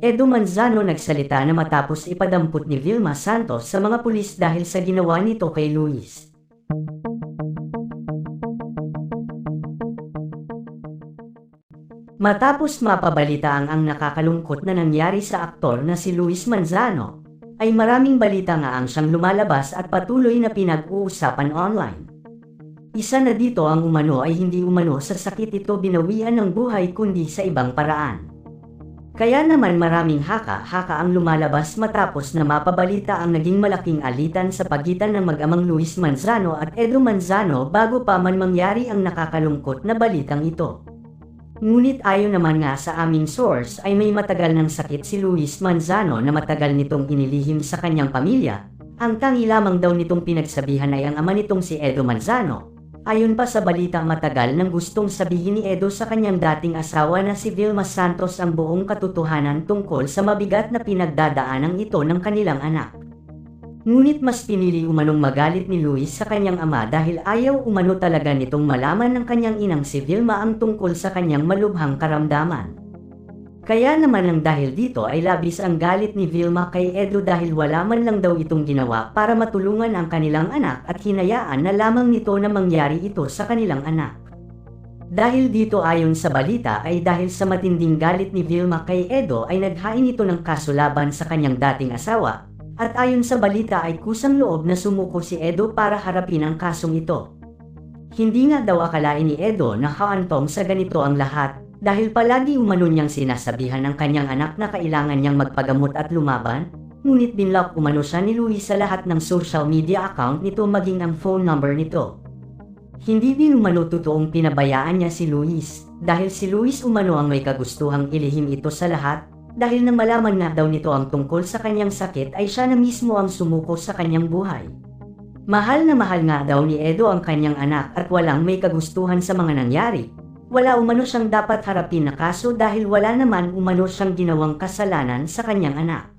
Edo Manzano nagsalita na matapos ipadampot ni Vilma Santos sa mga pulis dahil sa ginawa nito kay Luis. Matapos mapabalita ang nakakalungkot na nangyari sa aktor na si Luis Manzano, ay maraming balita nga ang siyang lumalabas at patuloy na pinag-uusapan online. Isa na dito ang umano ay hindi umano sa sakit ito binawian ng buhay kundi sa ibang paraan. Kaya naman maraming haka-haka ang lumalabas matapos na mapabalita ang naging malaking alitan sa pagitan ng mag-amang Luis Manzano at Edo Manzano bago pa man mangyari ang nakakalungkot na balitang ito. Ngunit ayon naman nga sa aming source ay may matagal ng sakit si Luis Manzano na matagal nitong inilihim sa kanyang pamilya. Ang tangi lamang daw nitong pinagsabihan ay ang ama nitong si Edo Manzano. Ayon pa sa balita matagal nang gustong sabihin ni Edo sa kanyang dating asawa na si Vilma Santos ang buong katotohanan tungkol sa mabigat na pinagdadaanan ito ng kanilang anak. Ngunit mas pinili umanong magalit ni Luis sa kanyang ama dahil ayaw umano talaga nitong malaman ng kanyang inang si Vilma ang tungkol sa kanyang malubhang karamdaman. Kaya naman ang dahil dito ay labis ang galit ni Vilma kay Edo dahil wala man lang daw itong ginawa para matulungan ang kanilang anak at hinayaan na lamang nito na mangyari ito sa kanilang anak. Dahil dito ayon sa balita ay dahil sa matinding galit ni Vilma kay Edo ay naghain ito ng kaso laban sa kanyang dating asawa at ayon sa balita ay kusang loob na sumuko si Edo para harapin ang kasong ito. Hindi nga daw akalain ni Edo na haantong sa ganito ang lahat. Dahil palagi umano niyang sinasabihan ng kanyang anak na kailangan niyang magpagamot at lumaban, ngunit binlock umano siya ni Luis sa lahat ng social media account nito maging ang phone number nito. Hindi din umano totoong pinabayaan niya si Luis, dahil si Luis umano ang may kagustuhang ilihim ito sa lahat, dahil nang malaman nga daw nito ang tungkol sa kanyang sakit ay siya na mismo ang sumuko sa kanyang buhay. Mahal na mahal nga daw ni Edo ang kanyang anak at walang may kagustuhan sa mga nangyari. Wala umano siyang dapat harapin na kaso dahil wala naman umano siyang ginawang kasalanan sa kanyang anak.